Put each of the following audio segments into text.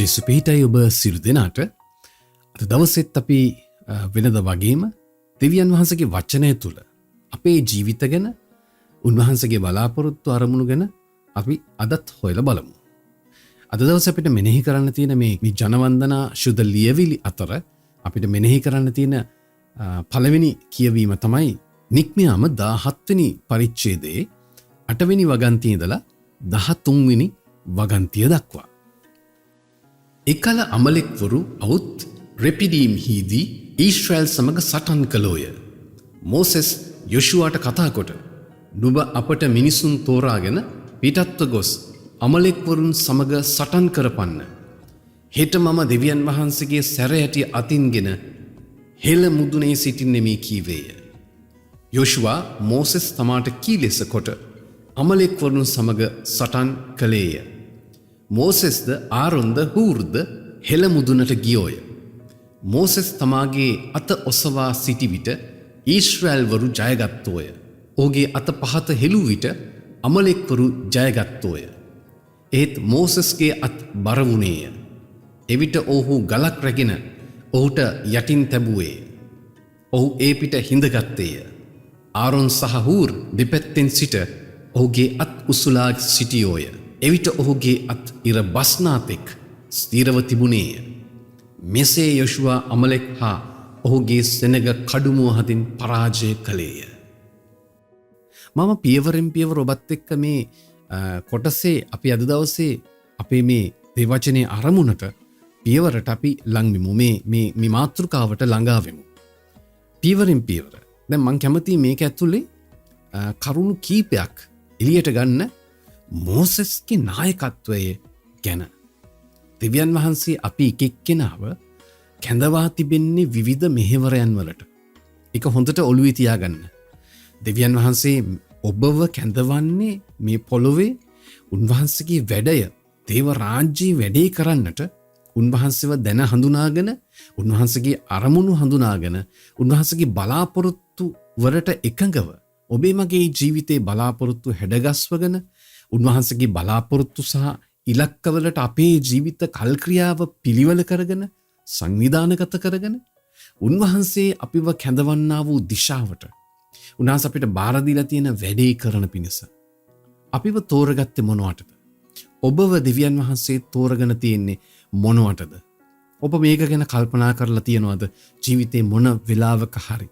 ජේසු පිහිටයි ඔබ සිරු දෙනාට අද දවසෙත් අපි වෙනද වගේම දෙවියන් වහන්සේගේ වචනය තුළ අපේ ජීවිත ගැන උන්වහන්සේගේ බලාපොරොත්තු අරමුණු ගැන අපි අදත් හොයලා බලමු. අද දවසේ අපිට මෙනෙහි කරන්න තියෙන මේ ජනවන්දනා ශුද්ධ ලියවිලි අතර අපිට මෙනෙහි කරන්න තියෙන පළවෙනි කියවීම තමයි නික්මියාම 17 වෙනි පරිච්ඡේදයේ 8 වෙනි වගන්තිය ඉඳලා 13 වෙනි වගන්තිය දක්වා. එකල අමලෙක්වරු අවුත් රෙපිඩීම් හිදී ඊශ්‍රායල් සමග සටන් කළෝය. මෝසෙස් යොෂුවාට කතා කොට නුඹ අපට මිනිසුන් තෝරාගෙන පිටත්ව ගොස් අමලෙක්වරුන් සමග සටන් කරපන්න. හෙට මම දෙවියන් වහන්සේගේ සැරයටිය අතින්ගෙන හෙළ මුදුනේ සිටින්නෙමි කීවේය. යොෂුවා මෝසෙස් තමාට කී ලෙස කොට අමලෙක්වරුන් සමග සටන් කළේය. මෝසෙස්ද ආරොන්ද හූර්ද හෙළ මුදුනට ගියෝය. මෝසෙස් තමාගේ අත ඔසවා සිටි විට ඊශ්‍රායල්වරු ජයගත්තෝය. ඔහුගේ අත පහත හෙළූ විට අමලෙක්වරු ජයගත්තෝය. ඒත් මෝසෙස්ගේ අත් බර වුණේය. එවිට ඔහු ගලක් රැගෙන ඔහුට යටින් තැබුවේ. ඔහු ඒ පිට හිඳගත්තේය. ආරොන් සහ හූර් දෙපැත්තෙන් සිට ඔහුගේ අත් උසුලා සිටියෝය. එවිට ඔහුගේ අත් ඉර බස්නාතෙක් ස්ථීරව තිබුණේය. මෙසේ යොෂුවා අමලෙක් හා ඔහුගේ සෙනග කඩුමුව හදින් පරාජය කළේය. මම පියවරෙන් පියවර ඔබත් එක්ක මේ කොටසේ අපි අද දවසේ අපේ මේ දේවචනයේ අරමුණට පියවරට අපි ලංවෙමු. මේ මාතෘකාවට ළඟා වෙමු. පියවරෙන් පියවර. දැන් මම කැමතියි මේක ඇතුලේ කරුණු කීපයක් එළියට ගන්න මෝසෙස්ගේ නායකත්වයේ ගැන. දෙවියන් වහන්සේ අපි එක එක්කෙනාව කැඳවා තිබෙන්නේ විවිධ මෙහෙවරයන් වලට. ඒක හොඳට ඔළුවේ තියාගන්න. දෙවියන් වහන්සේ ඔබව කැඳවන්නේ මේ පොළොවේ උන්වහන්සේගේ වැඩය දේව රාජ්‍යයේ වැඩේ කරන්නට උන්වහන්සේව දැන හඳුනාගෙන උන්වහන්සේගේ අරමුණු හඳුනාගෙන උන්වහන්සේගේ බලාපොරොත්තු වලට එකඟව ඔබේ මගේ ජීවිතේ බලාපොරොත්තු හැඩගස්වගෙන උන්වහන්සේගේ බලාපොරොත්තු සහ ඉලක්කවලට අපේ ජීවිත කල්ක්‍රියාව පිළිවෙල කරගෙන සංවිධානගත කරගෙන උන්වහන්සේ අපිව කැඳවන්නා වූ දිශාවට උන්වහන්සේ අපිට බාර දීලා තියෙන වැඩේ කරන පිණිස අපිව තෝරගත්තේ මොනවටද? ඔබව දෙවියන් වහන්සේ තෝරගෙන තියෙන්නේ මොනවටද? ඔබ මේක ගැන කල්පනා කරලා තියෙනවද ජීවිතේ මොන වෙලාවක හරි?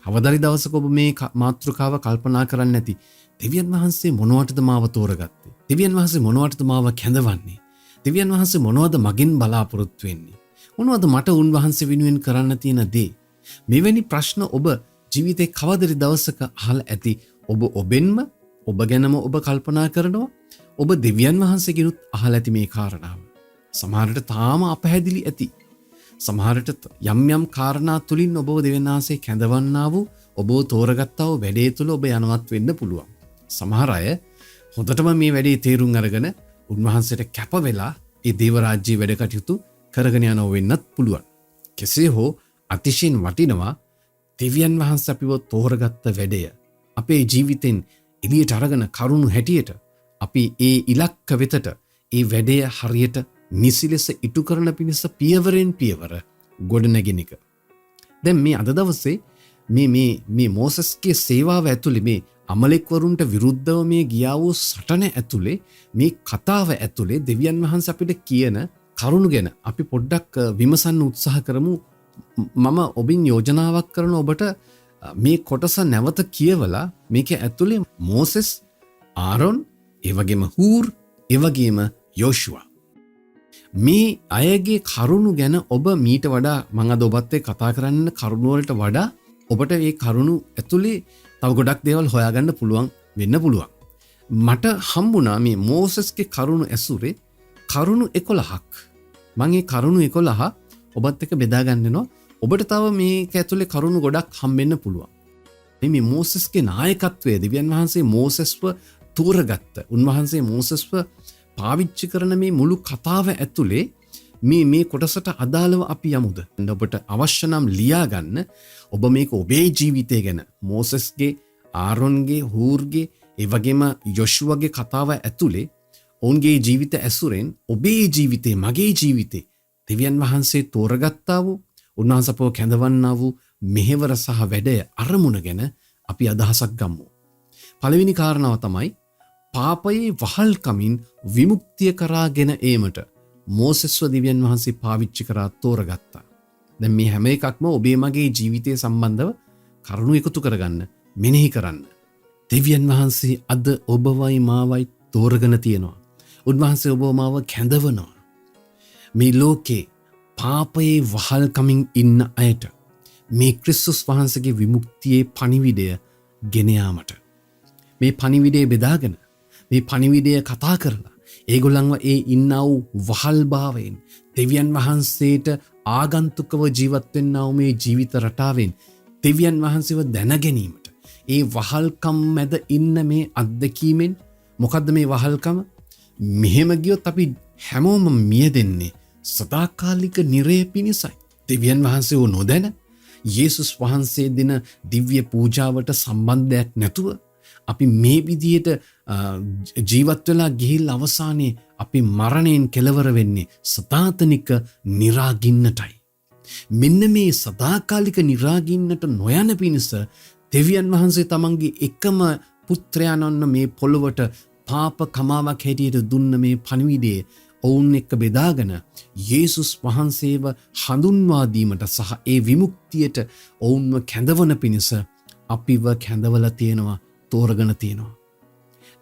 කවදාරි දවසක ඔබ මේ මාතෘකාව කල්පනා කරන්නේ නැති දෙවියන් වහන්සේ මොනවටද මාව තෝරගත්තේ? දෙවියන් වහන්සේ මොනවටද මාව කැඳවන්නේ? දෙවියන් වහන්සේ මොනවද මගින් බලාපොරොත්තු වෙන්නේ? මොනවද මට උන්වහන්සේ වෙනුවෙන් කරන්න තියෙන දේ? මෙවැනි ප්‍රශ්න ඔබ ජීවිතේ කවදාරි දවසක අහලා ඇති. ඔබ ඔබෙන්ම ඔබ ගැනම ඔබ කල්පනා කරනවා. ඔබ දෙවියන් වහන්සේගෙනුත් අහලා ඇති මේ කාරණාව. සමහරට තාම අපහැදිලි ඇති. සමහරට යම් කාරණා තුලින් ඔබව දෙවියන් වහන්සේ කැඳවන්නා වූ ඔබව තෝරගත්තා වූ වැඩේ තුල ඔබ යනවත් වෙන්න පුළුවන්. සමහර අය හොඳටම මේ වැඩේ තේරුම් අරගෙන උන්වහන්සේට කැප වෙලා ඒ දේව රාජ්‍යයේ වැඩ කටයුතු කරගෙන යනව වෙන්නත් පුළුවන්. කෙසේ හෝ අතිශයින් වටිනවා දෙවියන් වහන්සේ අපිව තෝරගත්ත වැඩය අපේ ජීවිතෙන් එළියට අරගෙන කරුණු හැටියට අපි ඒ ඉලක්ක වෙතට ඒ වැඩය හරියට නිසි ලෙස ඉටු කරන පිණිස පියවරෙන් පියවර ගොඩනැගෙන එක. දැන් මේ අද දවසේ මේ මෝසස්ගේ සේවාව ඇතුලේ මේ අමලෙක්වරුන්ට විරුද්ධව මේ ගියා වූ සටන ඇතුලේ මේ කතාව ඇතුලේ දෙවියන් වහන්සේ අපිට කියන කරුණු ගැන අපි පොඩ්ඩක් විමසන්න උත්සාහ කරමු. මම ඔබින් යෝජනාවක් කරන ඔබට මේ කොටස නැවත කියවලා මේක ඇතුලේ මෝසෙස්, ආරොන්, ඒ වගේම හූර්, ඒ වගේම යෝෂුවා මේ අයගේ කරුණු ගැන ඔබ මීට වඩා මම අද ඔබත් එක්ක කතා කරන්න කරුණු වලට වඩා ඔබට මේ කරුණු ඇතුලේ තව ගොඩක් දේවල් හොයාගන්න පුළුවන් වෙන්න පුළුවන්. මට හම්බුණා මේ මෝසස්ගේ කරුණු ඇසුරේ කරුණු 11ක්. මම මේ කරුණු 11 ඔබත් එක්ක බෙදා ගන්නවා. ඔබට තව මේක ඇතුලේ කරුණු ගොඩක් හම්බෙන්න පුළුවන්. මේ මෝසස්ගේ නායකත්වයේ දෙවියන් වහන්සේ මෝසස්ව තෝරගත්ත. උන්වහන්සේ මෝසස්ව පාවිච්චි කරන මේ මුළු කතාව ඇතුලේ මේ කොටසට අදාළව අපි යමුද? ඔබට අවශ්‍ය නම් ලියා ගන්න. ඔබ මේක ඔබේ ජීවිතය ගැන මෝසස්ගේ, ආරොන්ගේ, හූර්ගේ, ඒ වගේම යොෂුවගේ කතාව ඇතුලේ ඔවුන්ගේ ජීවිත ඇසුරෙන් ඔබේ ජීවිතේ මගේ ජීවිතේ දෙවියන් වහන්සේ තෝරගත්තා වූ උන්වහන්සේ අපව කැඳවන්නා වූ මෙහෙවර සහ වැඩය අරමුණ ගැන අපි අදහසක් ගමු. පළවෙනි කාරණාව තමයි පාපයේ වහල්කමින් විමුක්තිය කරාගෙන ඒමට මෝසෙස්ව දෙවියන් වහන්සේ පාවිච්චි කරා තෝරගත්තා. දැන් මේ හැම එකක්ම ඔබේ මගේ ජීවිතය සම්බන්ධව කරුණු එකතු කරගන්න, මෙනෙහි කරන්න. දෙවියන් වහන්සේ අද ඔබවයි මාවයි තෝරගෙන තියෙනවා. උන්වහන්සේ ඔබව මාව කැඳවනවා. මේ ලෝකේ පාපයේ වහල්කමින් ඉන්න අයට මේ ක්‍රිස්තුස් වහන්සේගේ විමුක්තියේ පණිවිඩය ගෙන යාමට, මේ පණිවිඩය බෙදාගෙන, මේ පණිවිඩය කතා කරලා ඒගොල්ලන්ව ඒ ඉන්නා වූ වහල්භාවයෙන් දෙවියන් වහන්සේට ආගන්තුකව ජීවත් වෙන්නා වූ මේ ජීවිත රටාවෙන් දෙවියන් වහන්සේව දැන ගැනීමට, ඒ වහල්කම් මැද ඉන්න මේ අත්දැකීමෙන් මොකද්ද මේ වහල්කම? මෙහෙම ගියොත් අපි හැමෝම මියදෙන්නේ සදාකාලික නිරය පිණිසයි. දෙවියන් වහන්සේව නොදැන යේසුස් වහන්සේ දෙන දිව්‍ය පූජාවට සම්බන්ධයක් නැතුව අපි මේ විදියට ජීවත් වෙලා ගිහිල්ලා අවසානයේ අපි මරණයෙන් කෙලවර වෙන්නේ සදාතනික නිරාගින්නටයි. මෙන්න මේ සදාකාලික නිරාගින්නට නොයන පිණිස දෙවියන් වහන්සේ තමන්ගේ එකම පුත්‍රයාණන් මේ පොළොවට පාප කමාවක් හැටියට දුන්න මේ පණිවිඩයේ ඔවුන් එක්ක බෙදාගෙන යේසුස් වහන්සේව හඳුන්වා දීමට සහ ඒ විමුක්තියට ඔවුන්ව කැඳවන පිණිස අපිව කැඳවලා තියෙනවා, තෝරගෙන තියෙනවා.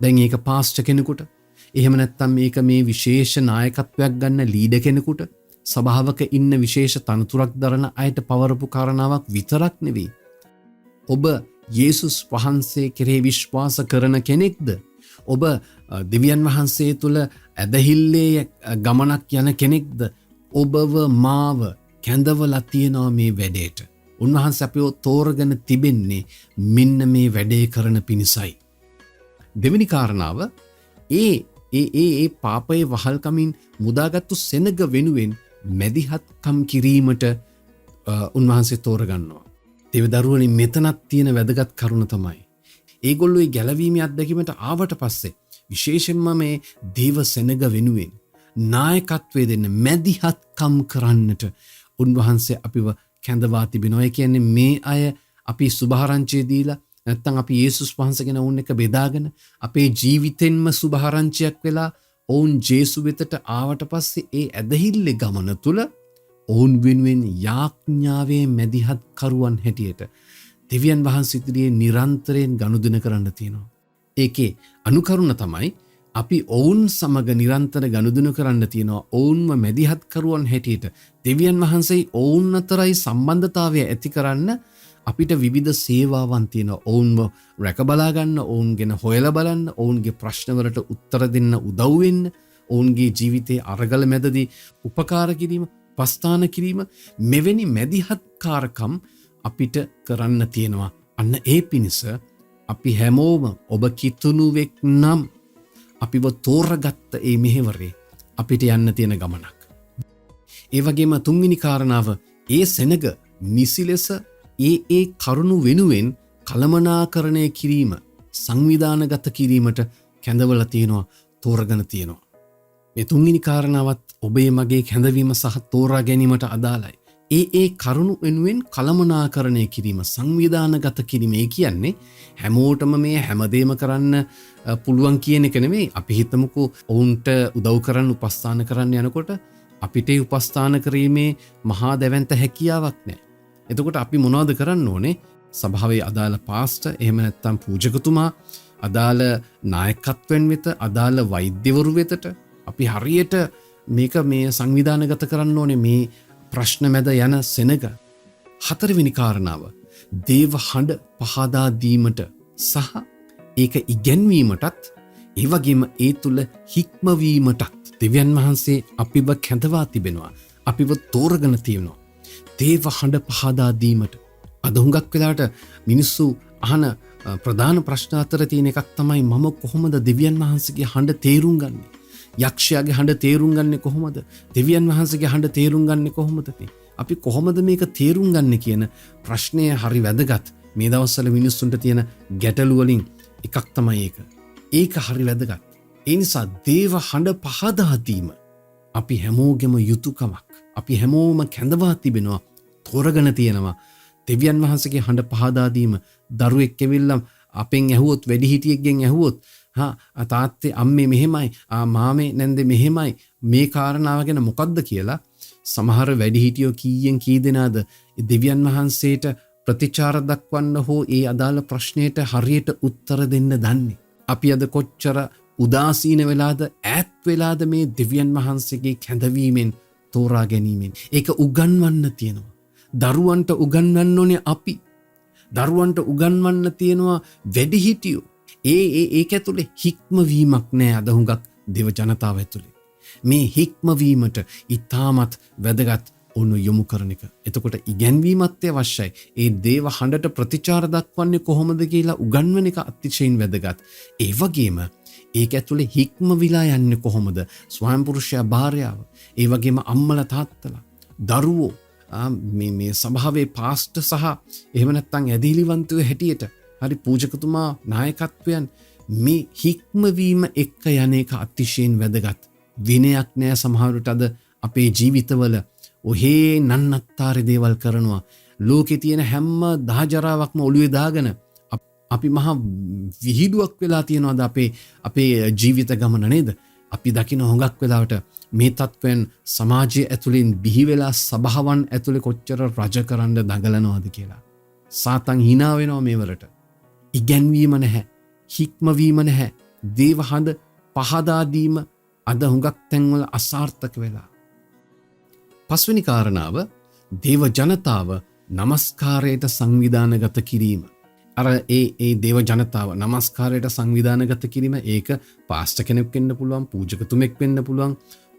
දැන් ඒක පාස්ටර් කෙනෙකුට, එහෙම නැත්නම් මේක මේ විශේෂ නායකත්වයක් ගන්න ලීඩර් කෙනෙකුට, සභාවක ඉන්න විශේෂ තනතුරක් දරන අයට පවරපු කාරණාවක් විතරක් නෙවෙයි. ඔබ යේසුස් වහන්සේ කෙරෙහි විශ්වාස කරන කෙනෙක්ද? ඔබ දෙවියන් වහන්සේ තුළ ඇදහිල්ලේ ගමනක් යන කෙනෙක්ද? ඔබව මාව කැඳවලා තියෙනවා මේ වැඩේට. උන්වහන්සේ අපිව තෝරගෙන තිබෙන්නේ මෙන්න මේ වැඩේ කරන පිණිසයි. දෙවෙනි කාරණාව ඒ පාපයේ වහල්කමින් මුදාගත්තු සෙනග වෙනුවෙන් මැදිහත්කම් කිරීමට උන්වහන්සේ තෝරගන්නවා. දෙවිදරුවනි, මෙතනක් තියෙන වැදගත් කරුණ තමයි ඒගොල්ලෝ ඒ ගැලවීමේ අත්දැකීමට ආවට පස්සේ විශේෂයෙන්ම මේ දේව සෙනග වෙනුවෙන් නායකත්වය දෙන්න, මැදිහත්කම් කරන්නට උන්වහන්සේ අපිව කැඳවා තිබෙනවා. ඒ කියන්නේ මේ අය අපි සුභාරංචිය දීලා නැත්තම් අපි යේසුස් වහන්සේ ගැන ඔවුන් එක බෙදාගෙන අපේ ජීවිතෙන්ම සුභාරංචියක් වෙලා ඔවුන් ජේසු වෙතට ආවට පස්සේ ඒ ඇදහිල්ලේ ගමන තුල ඔවුන් වෙනුවෙන් යාඥාවේ මැදිහත් කරුවන් හැටියට දෙවියන් වහන්සේ ඉදිරියේ නිරන්තරයෙන් ගනුදෙනු කරන්න තියෙනවා. ඒකේ අනුකරුණ තමයි අපි ඔවුන් සමග නිරන්තර ගනුදෙනු කරන්න තියෙනවා. ඔවුන්ව මැදිහත් කරුවන් හැටියට දෙවියන් වහන්සේ ඔවුන් අතරයි සම්බන්ධතාවය ඇති කරන්න අපිට විවිධ සේවාවන් තියෙනවා. ඔවුන්ව රැක බලා ගන්න, ඔවුන් ගැන හොයලා බලන්න, ඔවුන්ගේ ප්‍රශ්නවලට උත්තර දෙන්න උදව් වෙන්න, ඔවුන්ගේ ජීවිතයේ අරගල මැදදී උපකාර කිරීම, උපස්ථාන කිරීම, මෙවැනි මැදිහත්කාරකම් අපිට කරන්න තියෙනවා. අන්න ඒ පිණිස අපි හැමෝම ඔබ කිතුණුවෙක් නම් අපිව තෝරගත්ත ඒ මෙහෙවරේ අපිට යන්න තියෙන ගමනක්. ඒ වගේම තුන්වෙනි කාරණාව, ඒ සෙනග නිසි ලෙස ඒ කරුණු වෙනුවෙන් කළමනාකරණය කිරීම, සංවිධානගත කිරීමට කැඳවලා තියෙනවා, තෝරගෙන තියෙනවා. මේ තුන්වෙනි කාරණාවත් ඔබේ මගේ කැඳවීම සහ තෝරා ගැනීමට අදාළයි. ඒ කරුණු වෙනුවෙන් කළමනාකරණය කිරීම, සංවිධානගත කිරීම. ඒ කියන්නේ හැමෝටම මේ හැමදේම කරන්න පුළුවන් කියන එක නෙමෙයි. අපි හිතමුකෝ ඔවුන්ට උදව් කරන්න, උපස්ථාන කරන්න යනකොට අපිට උපස්ථාන කිරීමේ මහා දැවැන්ත හැකියාවක් නැහැ. එතකොට අපි මොනවද කරන්න ඕනේ? සභාවේ අදාළ පාස්ටර්, එහෙම නැත්නම් පූජකතුමා, අදාළ නායකත්වයෙන් වෙත, අදාළ වෛද්‍යවරු වෙතට අපි හරියට මේක මේ සංවිධානගත කරන්න ඕනේ, මේ ප්‍රශ්න මැද යන සෙනග. හතරවෙනි කාරණාව, දේව හඬ පහදා දීමට සහ ඒක ඉගැන්වීමටත්, ඒ වගේම ඒ තුල හික්මවීමටත් දෙවියන් වහන්සේ අපිව කැඳවා තිබෙනවා, අපිව තෝරගෙන තියෙනවා. දේව හඬ පහදා දීමට. අද හුඟක් වෙලාවට මිනිස්සු අහන ප්‍රධාන ප්‍රශ්න අතර තියෙන එකක් තමයි, මම කොහොමද දෙවියන් වහන්සේගේ හඬ තේරුම් ගන්නේ? යක්ෂයාගේ හඬ තේරුම් ගන්නේ කොහොමද? දෙවියන් වහන්සේගේ හඬ තේරුම් ගන්නේ කොහොමද? අපි කොහොමද මේක තේරුම් ගන්නේ කියන ප්‍රශ්නය හරි වැදගත්. මේ දවස්වල මිනිස්සුන්ට තියෙන ගැටලු වලින් එකක් තමයි ඒක. ඒක හරි වැදගත්. ඒ නිසා දේව හඬ පහදා දීම අපි හැමෝගෙම යුතුයකමක්. අපි හැමෝම කැඳවා තිබෙනවා, තෝරගෙන තියෙනවා. දෙවියන් වහන්සේගේ හඬ පහදා දීම. දරුවෙක් ඇවිල්ලා අපෙන් ඇහුවොත්, වැඩිහිටියෙක්ගෙන් ඇහුවොත්, තාත්තේ අම්මේ මෙහෙමයි, මාමේ නැන්දේ මෙහෙමයි, මේ කාරණාව ගැන මොකද්ද කියලා සමහර වැඩිහිටියෝ කීයෙන් කී දෙනාද දෙවියන් වහන්සේට ප්‍රතිචාර දක්වන්න හෝ ඒ අදාළ ප්‍රශ්නයට හරියට උත්තර දෙන්න දන්නේ. අපි අද කොච්චර උදාසීන වෙලාද, ඈත් වෙලාද මේ දෙවියන් වහන්සේගේ කැඳවීමෙන්, තෝරා ගැනීමෙන්. ඒක උගන්වන්න තියෙනවා. දරුවන්ට උගන්වන්න ඕනේ අපි. දරුවන්ට උගන්වන්න තියෙනවා වැඩිහිටියෝ. ඒක ඇතුලේ හික්මවීමක් නෑ අද හුඟක් දෙව ජනතාව ඇතුලේ. මේ හික්මවීමට ඉතාමත් වැදගත් ඔන්න යොමු කරන එක. එතකොට ඉගැන්වීමත් අවශ්‍යයි. ඒ දේව හඬට ප්‍රතිචාර දක්වන්නේ කොහොමද කියලා උගන්වන එක අතිශයින් වැදගත්. ඒ වගේම ඒක ඇතුලේ හික්මවිලා යන්නේ කොහොමද? ස්වයං පුරුෂයා, භාර්යාව, ඒ වගේම අම්මලා, තාත්තලා, දරුවෝ, මේ සභාවේ පාස්ටර් සහ එහෙම නැත්නම් ඇදහිලිවන්තයෝ හැටියට හරි පූජකතුමා නායකත්වයන් මේ හික්මවීම එක්ක යන එක අතිශයින් වැදගත්. විනයක් නෑ සමහරවිට අද අපේ ජීවිතවල. ඔහේ නන්නත්තාරේ දේවල් කරනවා. ලෝකේ තියෙන හැම දහජරාවක්ම ඔළුවේ දාගෙන අපි මහා විහිදුවක් වෙලා තියෙනවාද අපේ ජීවිත ගමන නේද? අපි දකින හොඟක් වෙලාවට මේ තත්ත්වයන් සමාජය ඇතුළින් බිහි වෙලා සභාවන් ඇතුලේ කොච්චර රජ කරන්න දඟලනවාද කියලා. සාතන් hina වෙනවා මේවලට. ඉගැන්වීම නැහැ, හික්මවීම නැහැ, දේව හඬ පහදා දීම අද හුඟක් තැන්වල අසාර්ථක වෙලා. පස්වෙනි කාරණාව, දේව ජනතාව නමස්කාරයට සංවිධානගත කිරීම. අර ඒ දේව ජනතාව නමස්කාරයට සංවිධානගත කිරීම, ඒක පාස්ටර් කෙනෙක් වෙන්න පුළුවන්, පූජකතුමෙක් වෙන්න පුළුවන්.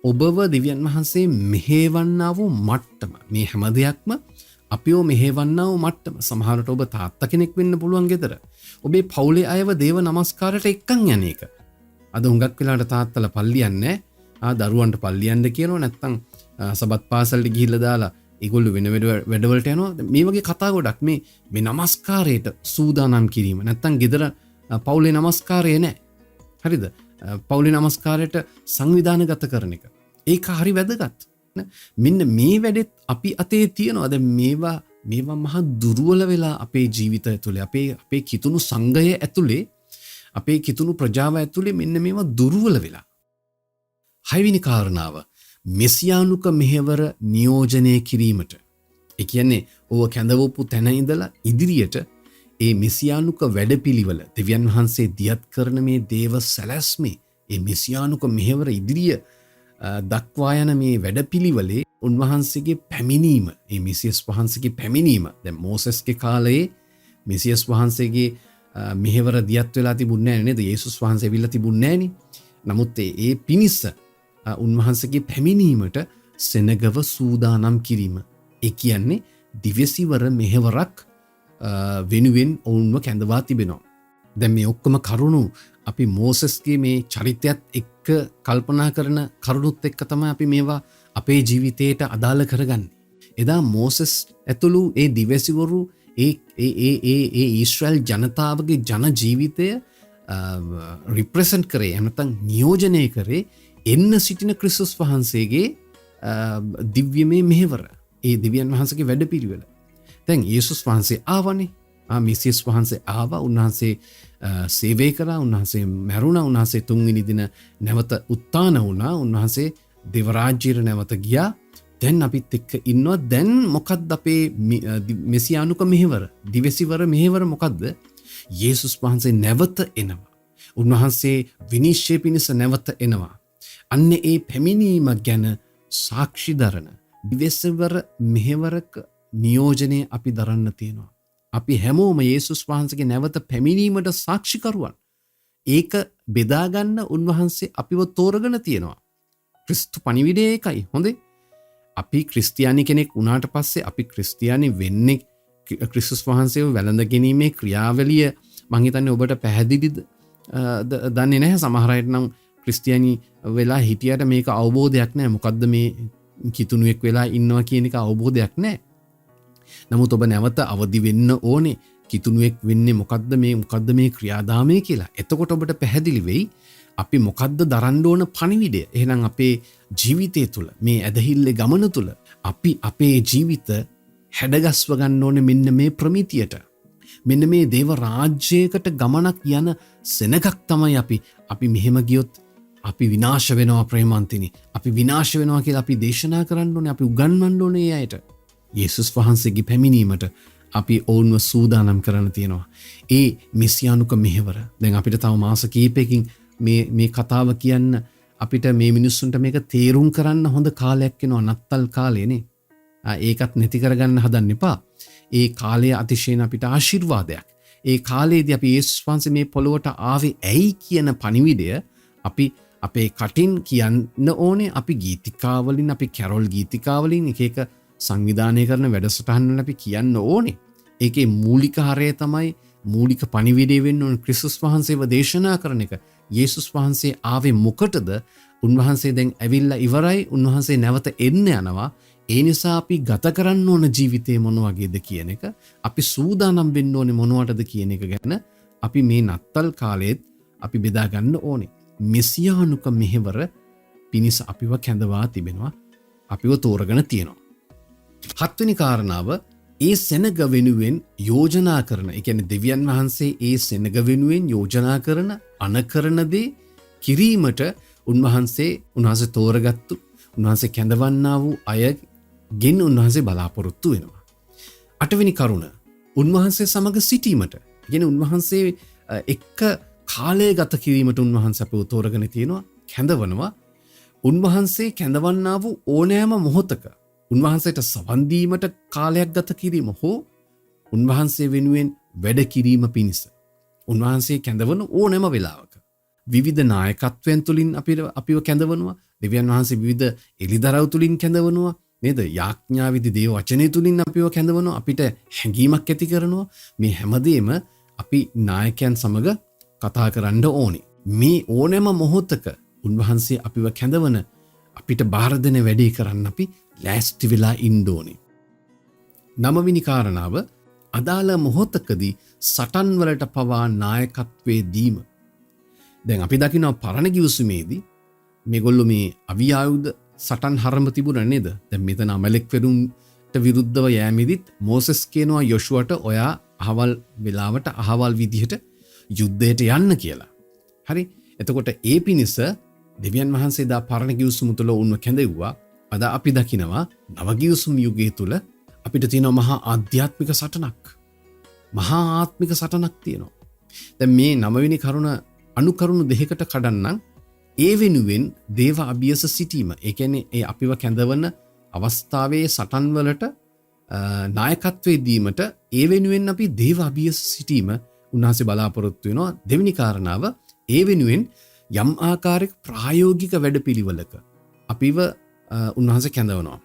ඔබව දෙවියන් වහන්සේ මෙහෙවන්නා වූ මට්ටම, මේ හැම දෙයක්ම අපිව මෙහෙවන්නා වූ මට්ටම. සමහරවිට ඔබ තාත්තා කෙනෙක් වෙන්න පුළුවන් ගෙදර. ඔබේ පවුලේ අයව දේව නමස්කාරයට එක්කන් යන එක. අද හුඟක් වෙලාවට තාත්තලා පල්ලියන්නේ දරුවන්ට පල්ලියන්න කියනවා, නැත්නම් සබත් පාසලට ගිහිල්ලා දාලා ඒගොල්ලෝ වෙන වැඩවලට යනවා. මේ වගේ කතා ගොඩක් මේ නමස්කාරයට සූදානම් කිරීම. නැත්නම් ගෙදර පවුලේ නමස්කාරය නැහැ. හරිද? පවුලේ නමස්කාරයට සංවිධානගත කරන එක. ඒක හරි වැදගත්. මෙන්න මේ වැඩෙත් අපි අතේ තියෙනවා. දැන් මේවා මහා දුර්වල වෙලා අපේ ජීවිතය ඇතුලේ, අපේ කිතුණු සංඝය ඇතුලේ, අපේ කිතුණු ප්‍රජාව ඇතුලේ මෙන්න මේවා දුර්වල වෙලා. හයවෙනි කාරණාව, මෙසියානුක මෙහෙවර නියෝජනය කිරීමට. ඒ කියන්නේ ඕව කැඳවපු තැන ඉඳලා ඉදිරියට ඒ මෙසියානුක වැඩපිළිවෙල, දෙවියන් වහන්සේ දියත් කරන මේ දේව සැලැස්මේ, ඒ මෙසියානුක මෙහෙවර ඉදිරිය දක්වා යන මේ වැඩපිළිවෙලේ උන්වහන්සේගේ පැමිණීම, ඒ මෙසියස් වහන්සේගේ පැමිණීම. දැන් මෝසස්ගේ කාලයේ මෙසියස් වහන්සේගේ මෙහෙවර දියත් වෙලා තිබුණේ නැහැ නේද? යේසුස් වහන්සේ ඇවිල්ලා තිබුණේ නැහනේ. නමුත් ඒ පිනිස උන්වහන්සේගේ පැමිණීමට සෙනගව සූදානම් කිරීම. ඒ කියන්නේ දිවසිවර මෙහෙවරක් වෙනුවෙන් ඔවුන්ව කැඳවා තිබෙනවා. දැන් මේ ඔක්කොම කරුණු අපි මෝසස්ගේ මේ චරිතයත් එක්ක කල්පනා කරන කරුණුත් එක්ක තමයි අපි මේවා අපේ ජීවිතයට අදාළ කරගන්නේ. එදා මෝසස් ඇතුළු ඒ දිවසිවරු ඒ ඊශ්‍රායල් ජනතාවගේ ජන ජීවිතය රිප්‍රසන්ට් කරේ, නැත්නම් නියෝජනය කරේ එන්න සිටින ක්‍රිස්තුස් වහන්සේගේ දිව්‍යමය මෙහෙවර, ඒ දෙවියන් වහන්සේගේ වැඩපිළිවෙල. දැන් යේසුස් වහන්සේ ආවනේ. මෙසියස් වහන්සේ ආවා. උන්වහන්සේ සේවය කරා. උන්වහන්සේ මැරුණා. උන්වහන්සේ තුන්වෙනි දින නැවත උත්ථාන වුණා. උන්වහන්සේ දෙව රාජ්‍යයට නැවත ගියා. දැන් අපිත් එක්ක ඉන්නවා. දැන් මොකක්ද අපේ මෙසියානුක මෙහෙවර, දිවසිවර මෙහෙවර මොකක්ද? යේසුස් වහන්සේ නැවත එනවා. උන්වහන්සේ විනිශ්චය පිණිස නැවත එනවා. අන්න ඒ පැමිණීම ගැන සාක්ෂි දරන දිවසිවර මෙහෙවරක නියෝජනය අපි දරන්න තියෙනවා. අපි හැමෝම යේසුස් වහන්සේගේ නැවත පැමිණීමට සාක්ෂිකරුවන්. ඒක බෙදාගන්න උන්වහන්සේ අපිව තෝරගෙන තියෙනවා. ක්‍රිස්තු පණිවිඩය ඒකයි. හොඳේ. අපි ක්‍රිස්තියානි කෙනෙක් වුණාට පස්සේ අපි ක්‍රිස්තියානි වෙන්නේ ක්‍රිස්තුස් වහන්සේව වැළඳ ගැනීමේ ක්‍රියාවලිය මං හිතන්නේ ඔබට පැහැදිලිද දන්නේ නැහැ. සමහර අයට නම් ක්‍රිස්තියානි වෙලා හිටියට මේක අවබෝධයක් නැහැ. මොකද්ද මේ කිතුණුවෙක් වෙලා ඉන්නවා කියන එක අවබෝධයක් නැහැ. නමුත් ඔබ නැවත අවදි වෙන්න ඕනේ. කිතුණුවෙක් වෙන්නේ මොකද්ද මේ ක්‍රියාදාමය කියලා. එතකොට ඔබට පැහැදිලි වෙයි අපි මොකද්ද දරන්න ඕන පණිවිඩය? එහෙනම් අපේ ජීවිතය තුළ මේ ඇදහිල්ලේ ගමන තුළ අපි අපේ ජීවිත හැඩගස්ව ගන්න ඕනේ මෙන්න මේ ප්‍රමිතියට. මෙන්න මේ දේව රාජ්‍යයකට ගමනක් යන සෙනගක් තමයි අපි මෙහෙම ගියොත් අපි විනාශ වෙනවා ප්‍රේමන්තිනි. අපි විනාශ වෙනවා කියලා අපි දේශනා කරන්න ඕනේ, අපි උගන්වන්න ඕනේ ඒ අයට. යේසුස් වහන්සේගේ පැමිණීමට අපි ඔවුන්ව සූදානම් කරන්න තියෙනවා. ඒ මෙසියානුක මෙහෙවර. දැන් අපිට තව මාස කීපයකින් මේ කතාව කියන්න අපිට මේ මිනිස්සුන්ට මේක තේරුම් කරන්න හොඳ කාලයක් වෙනවා. නත්තල් කාලේනේ. ඒකත් නැති කරගන්න හදන්න එපා. ඒ කාලය අතිශයින් අපිට ආශිර්වාදයක්. ඒ කාලේදී අපි යේසුස් වහන්සේ මේ පොළොවට ආවේ ඇයි කියන පණිවිඩය අපි අපේ කටින් කියන්න ඕනේ. අපි ගීතිකාවලින්, අපි කැරොල් ගීතිකාවලින් එක සංවිධානය කරන වැඩසටහන් වල අපි කියන්න ඕනේ. ඒකේ මූලික හරය තමයි, මූලික පණිවිඩය වෙන්න ඕනේ ක්‍රිස්තුස් වහන්සේව දේශනා කරන එක. යේසුස් වහන්සේ ආවේ මොකටද? උන්වහන්සේ දැන් ඇවිල්ලා ඉවරයි. උන්වහන්සේ නැවත එන්න යනවා. ඒ නිසා අපි ගත කරන්න ඕන ජීවිතේ මොන වගේද කියන එක, අපි සූදානම් වෙන්න ඕනේ මොනවටද කියන එක ගැන අපි මේ නත්තල් කාලෙත් අපි බෙදා ගන්න ඕනේ. මෙසියානුක මෙහෙවර පිණිස අපිව කැඳවා තිබෙනවා. අපිව තෝරගෙන තියෙනවා. 7 වෙනි කාරණාව, ඒ සෙනග වෙනුවෙන් යෝජනා කරන, ඒ කියන්නේ දෙවියන් වහන්සේ ඒ සෙනග වෙනුවෙන් යෝජනා කරන අනකරන දේ කිරීමට උන්වහන්සේ තෝරගත්තු, උන්වහන්සේ කැඳවන්නා වූ අය ගෙන් උන්වහන්සේ බලාපොරොත්තු වෙනවා. 8 වෙනි කරුණ, උන්වහන්සේ සමග සිටීමට. කියන්නේ උන්වහන්සේ එක්ක කාලය ගත කිරීමට උන්වහන්සේ අපව තෝරගෙන තියෙනවා, කැඳවනවා. උන්වහන්සේ කැඳවන්නා වූ ඕනෑම මොහොතක උන්වහන්සේට සවන් දීමට කාලයක් ගත කිරීම හෝ උන්වහන්සේ වෙනුවෙන් වැඩ කිරීම පිණිස උන්වහන්සේ කැඳවන ඕනෑම වෙලාවක විවිධ නායකත්වයන් තුලින් අපිව කැඳවනවා. දෙවියන් වහන්සේ විවිධ එළිදරව් තුලින් කැඳවනවා. නේද? යාඥාවිදි දේව වචනේ තුලින් අපිව කැඳවනවා. අපිට හැඟීමක් ඇති කරනවා. මේ හැමදේම අපි නායකයන් සමග කතා කරන්න ඕනේ. මේ ඕනෑම මොහොතක උන්වහන්සේ අපිව කැඳවන, අපිට බාර දෙන වැඩේ කරන්න අපි ලෑස්ති වෙලා ඉන්න ඕනේ. 9 වෙනි කාරණාව, අදාළ මොහොතකදී සටන් වලට පවා නායකත්වයේ දීම. දැන් අපි දකිනවා පරණ ගිවිසුමේදී මේගොල්ලෝ මේ අවියායුධ සටන් හරම තිබුණා නේද? දැන් මෙතන අමලෙක් වෙරුන්ට විරුද්ධව යෑමේදීත් මෝසෙස් කියනවා යොෂුවට ඔයා අහවල් වෙලාවට අහවල් විදිහට යුද්ධයට යන්න කියලා. හරි? එතකොට ඒ පිණිස දෙවියන් වහන්සේ දා පරණ ගිවිසුම තුළ උන්ව කැඳෙව්වා. අද අපි දකිනවා නව ගිවිසුම යුගයේ තුල අපිට තියෙනවා මහා ආධ්‍යාත්මික සටනක්. මහා ආත්මික සටනක් තියෙනවා. දැන් මේ 9 වෙනි කරුණ අනුකරුණු දෙකකට කඩන්නම්. ඒ වෙනුවෙන් දේව අභියස සිටීම. ඒ කියන්නේ ඒ අපිව කැඳවන අවස්ථාවේ සටන් වලට නායකත්වයේ දීමට ඒ වෙනුවෙන් අපි දේව අභියස සිටීම උන්වහන්සේ බලාපොරොත්තු වෙනවා. දෙවෙනි කාරණාව, ඒ වෙනුවෙන් යම් ආකාරයක ප්‍රායෝගික වැඩපිළිවෙලක අපිව උන්වහන්සේ කැඳවනවා.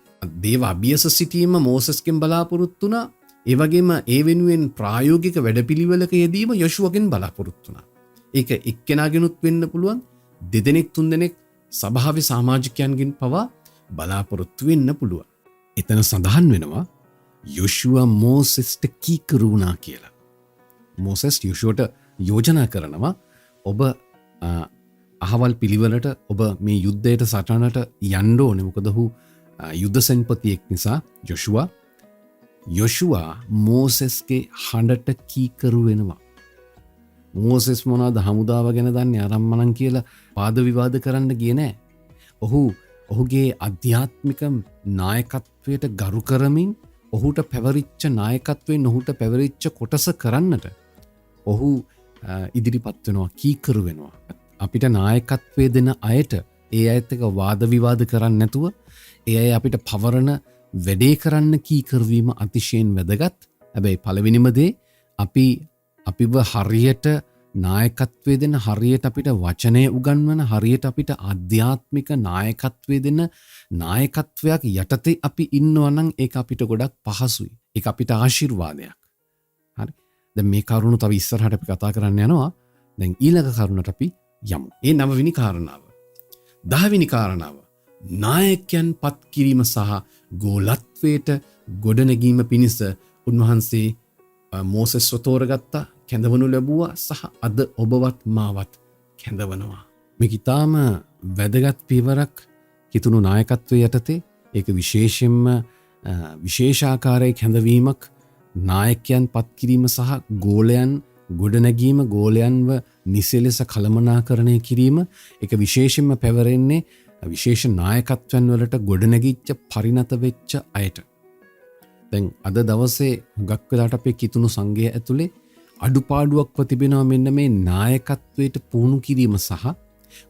දේව අභියස සිටීම මෝසස්ගෙන් බලාපොරොත්තු වුණා. ඒ වගේම ඒ වෙනුවෙන් ප්‍රායෝගික වැඩපිළිවෙලක යෙදීම යොෂුවගෙන් බලාපොරොත්තු වුණා. ඒක එක්කෙනාගෙනුත් වෙන්න පුළුවන්. දෙදෙනෙක් තුන්දෙනෙක් සභාවේ සමාජිකයන්ගෙන් පවා බලාපොරොත්තු වෙන්න පුළුවන්. එතන සඳහන් වෙනවා යොෂුවා මෝසෙස්ට කීකරු වුණා කියලා. මෝසෙස් යොෂුවට යෝජනා කරනවා, ඔබ අහවල් පිළිවෙලට, ඔබ මේ යුද්ධයට සටනට යන්න ඕනේ. මොකද ඔහු යුද්ධ සෙන්පතියෙක් නිසා. යොෂුවා මෝසෙස්ගේ හඬට කීකරු වෙනවා. මෝසෙස් මොනවාද හමුදාව ගැන දන්නේ අරම්මනම් කියලා වාද විවාද කරන්න ගියේ නෑ. ඔහුගේ අධ්‍යාත්මික නායකත්වයට ගරු කරමින් ඔහුට පැවරිච්ච නායකත්වයෙන් ඔහුට පැවරිච්ච කොටස කරන්නට ඔහු ඉදිරිපත් වෙනවා, කීකරු වෙනවා. අපිට නායකත්වයේ දෙන අයට ඒ අයත් එක්ක වාද විවාද කරන්න නැතුව ඒ අය අපිට පවරන වැඩේ කරන්න කීකරු වීම අතිශයින් වැදගත්. හැබැයි පළවෙනිම දේ අපිව හරියට නායකත්වයේ දෙන, හරියට අපිට වචනය උගන්වන, හරියට අපිට ආධ්‍යාත්මික නායකත්වයේ දෙන නායකත්වයක් යටතේ අපි ඉන්නවා නම් ඒක අපිට ගොඩක් පහසුයි. ඒක අපිට ආශිර්වාදයක්. හරි? දැන් මේ කරුණු තව ඉස්සරහට අපි කතා කරන්න යනවා. දැන් ඊළඟ කරුණට අපි යමු. ඒ 9 වෙනි කාරණාව. 10 වෙනි කාරණාව. නායකයන් පත් කිරීම සහ ගෝලත්වයට ගොඩනැගීම පිණිස උන්වහන්සේ මෝසෙස්ව තෝරගත්තා, කැඳවනු ලැබුවා, සහ අද ඔබවත් මාවත් කැඳවනවා. මේක ඉතාම වැදගත් පියවරක් කිතුුණු නායකත්වය යටතේ ඒක විශේෂෙන්ම විශේෂාකාරයක් හැඳවීමක් නායකයන් පත්කිරීම සහ ගෝලයන් ගොඩනැගීම ගෝලයන්ව නිසෙලෙස කළමනාකරණය කිරීම එක විශේෂෙන්ම පැවරෙන්නේ විශේෂ නායකත්වයන් වලට ගොඩනැගිච්ච පරිණත වෙච්ච අයට. දැන් අද දවසේ හුඟක් වෙලාට අපේ කිතුුණු සංඝය ඇතුලේ අඩුපාඩුවක්ව තිබෙනවා මෙන්න මේ නායකත්වයට පුහුණු කිරීම සහ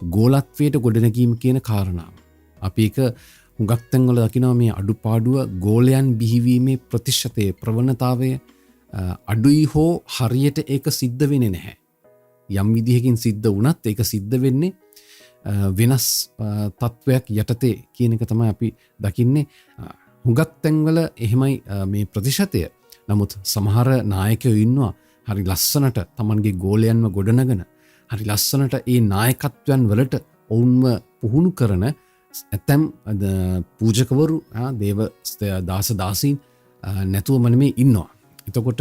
ගෝලත්වයට ගොඩනැගීම කියන කාරණාව. අපි එක හුඟක් තැන්වල දකිනවා මේ අඩුපාඩුව ගෝලයන් බිහිවීමේ ප්‍රතිශතයේ ප්‍රවණතාවය අඩුයි හෝ හරියට ඒක සිද්ධ වෙන්නේ නැහැ. යම් විදිහකින් සිද්ධ වුණත් ඒක සිද්ධ වෙන්නේ වෙනස් තත්ත්වයක් යටතේ කියන එක තමයි අපි දකින්නේ. හුඟක් තැන්වල එහෙමයි මේ ප්‍රතිශතය. නමුත් සමහර නායකයෝ ඉන්නවා හරි ලස්සනට තමන්ගේ ගෝලයන්ව ගොඩනගන හරි ලස්සනට ඒ නායකත්වයන් වලට ඔවුන්ව පුහුණු කරන ඇතැම් පූජකවරු දේව දාස දාසීන් නැතුවමන මේ ඉන්නවා. එතකොට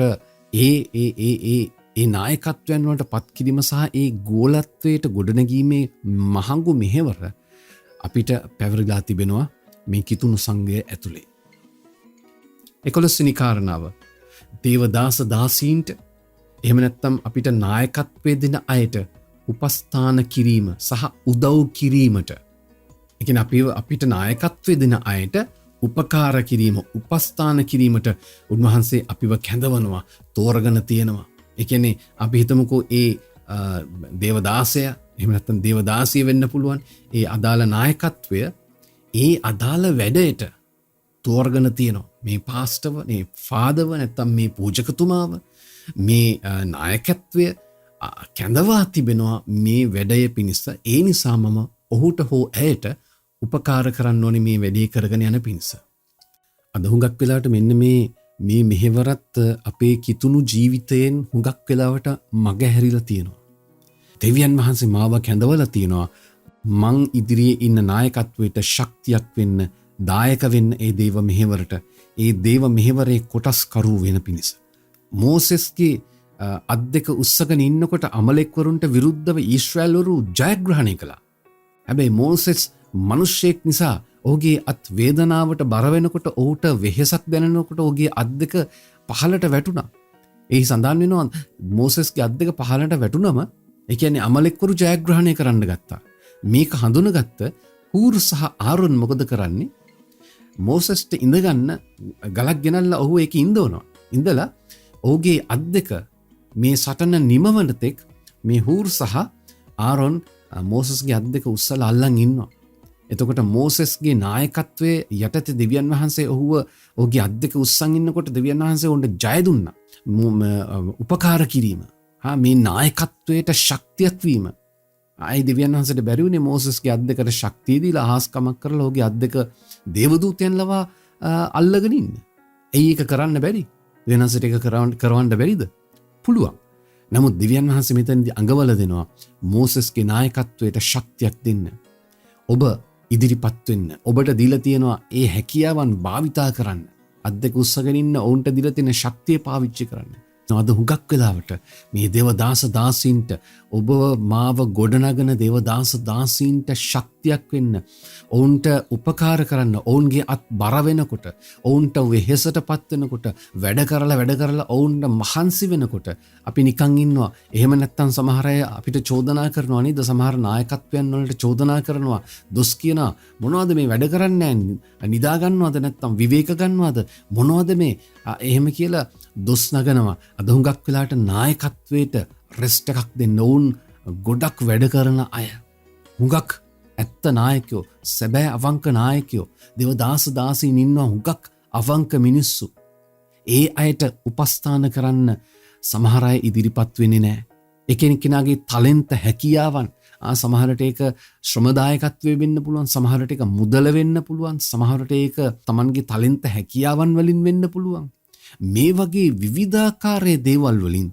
ඒ නායකත්වයන් වලට පත්කිරීම සහ ඒ ගෝලත්වයට ගොඩනැගීමේ මහඟු මෙහෙවර අපිට පැවරලා තිබෙනවා මේ කිතුුණු සංඝය ඇතුලේ. 11 කාරණාව දේවදාස දාසීන්ට එහෙම නැත්නම් අපිට නායකත්වයේ දෙන අයට උපස්ථාන කිරීම සහ උදව් කිරීමට. ඒ කියන්නේ අපිට නායකත්වයේ දෙන අයට උපකාර කිරීම උපස්ථාන කිරීමට උන්වහන්සේ අපිව කැඳවනවා තෝරගෙන තියෙනවා. ඒ කියන්නේ අපි හිතමුකෝ ඒ දේවදාසය එහෙම නැත්නම් දේවදාසිය වෙන්න පුළුවන් ඒ අදාළ නායකත්වය ඒ අදාළ වැඩේට තෝරගෙන තියෙනවා. මේ පාස්ටර්ව මේ ෆාදර්ව නැත්නම් මේ පූජකතුමාව මේ නායකත්වය කැඳවා තිබෙනවා මේ වැඩය පිණිස. ඒ නිසා මම ඔහුට හෝ ඇයට උපකාර කරන්න ඕනේ මේ වැඩේ කරගෙන යන පිණිස. අද හුඟක් වෙලාවට මෙන්න මේ මෙහෙවරත් අපේ කිතුුණු ජීවිතයෙන් හුඟක් වෙලාවට මග හැරිලා තියෙනවා. දෙවියන් වහන්සේ මාව කැඳවලා තියෙනවා මං ඉදිරියේ ඉන්න නායකත්වයට ශක්තියක් වෙන්න දායක වෙන්න ඒ දේව මෙහෙවරට ඒ දේව මෙහෙවරේ කොටස්කරු වෙන පිණිස. මෝසෙස්ගේ අත් දෙක උස්සගෙන ඉන්නකොට අමලෙක්වරුන්ට විරුද්ධව ඊශ්‍රායල්වරු ජයග්‍රහණය කළා. හැබැයි මෝසෙස් මිනිසෙක් නිසා ඔහුගේ අත් වේදනාවට බර වෙනකොට ඔහුට වෙහෙසක් දැනෙනකොට ඔහුගේ අත් දෙක පහළට වැටුණා. එහි සඳහන් වෙනවා මෝසෙස්ගේ අත් දෙක පහළට වැටුණම ඒ කියන්නේ අමලෙක්වරු ජයග්‍රහණය කරන්න ගත්තා. මේක හඳුනගත්ත හූර් සහ ආරොන් මොකද කරන්නේ? මෝසෙස්ට ඉඳගන්න ගලක් ගෙනල්ලා ඔහු ඒක ඉඳවනවා. ඉඳලා ඔහුගේ අත් දෙක මේ සටන නිමවන තෙක් මේ හූර් සහ ආරොන් මෝසෙස්ගේ අත් දෙක උස්සලා අල්ලන් ඉන්නවා. එතකොට මෝසෙස්ගේ නායකත්වයේ යටතේ දෙවියන් වහන්සේ ඔහුගේ අත් දෙක උස්සන් ඉන්නකොට දෙවියන් වහන්සේ උන්ට ජය දුන්නා. උපකාර කිරීම. මේ නායකත්වයට ශක්තියක් වීම. ආයි දෙවියන් වහන්සේට බැරි වුණේ මෝසෙස්ගේ අත් දෙකට ශක්තිය දීලා අහස්කමක් කරලා ඔහුගේ අත් දෙක දේවදූතයන් ලවා අල්ලගෙන ඉන්න. ඒක කරන්න බැරි. දෙවියන් වහන්සේට ඒක කරවන්න බැරිද? පුළුවන්. නමුත් දෙවියන් වහන්සේ මෙතනදී අඟවල දෙනවා මෝසෙස්ගේ නායකත්වයට ශක්තියක් දෙන්න. ඔබ ඉදිරිපත් වෙන්න. ඔබට දීලා තියෙනවා ඒ හැකියාවන් භාවිතා කරන්න. අත් දෙක උස්සගෙන ඉන්න ඔවුන්ට දීලා තියෙන ශක්තිය පාවිච්චි කරන්න. අද හුඟක් වෙලාවට මේ දේවදාස දාසීන්ට ඔබ මාව ගොඩනගන දේවදාස දාසීන්ට ශක්තියක් වෙන්න ඔවුන්ට උපකාර කරන්න ඔවුන්ගේ අත් බර වෙනකොට ඔවුන්ට වෙහෙසටපත් වෙනකොට වැඩ කරලා ඔවුන්ට මහන්සි වෙනකොට අපි නිකන් ඉන්නවා. එහෙම නැත්තම් සමහර අය අපිට චෝදනා කරනවා නේද? සමහර නායකත්වයන් වලට චෝදනා කරනවා, දොස් කියනවා. මොනවද මේ වැඩ කරන්නේ? නිදා ගන්නවද නැත්තම් විවේක ගන්නවද? මොනවද මේ? එහෙම කියලා දොස් නගනවා. අද හුඟක් වෙලාට නායකත්වයට රෙස්ට් එකක් දෙන්න ඔවුන් ගොඩක් වැඩ කරන අය. හුඟක් ඇත්ත නායකයෝ, සැබෑ අවංක නායකයෝ, දේවදාස දාසීන් ඉන්නවා හුඟක් අවංක මිනිස්සු. ඒ අයට උපස්ථාන කරන්න සමහර අය ඉදිරිපත් වෙන්නේ නැහැ. එකිනෙකාගේ ටැලන්ට් හැකියාවන් සමහරට ඒක ශ්‍රමදායකත්වයේ වෙන්න පුළුවන්, සමහරට ඒක මුදල වෙන්න පුළුවන්, සමහරට ඒක Tamanගේ ටැලන්ට් හැකියාවන් වලින් වෙන්න පුළුවන්. මේ වගේ විවිධාකාරයේ දේවල් වලින්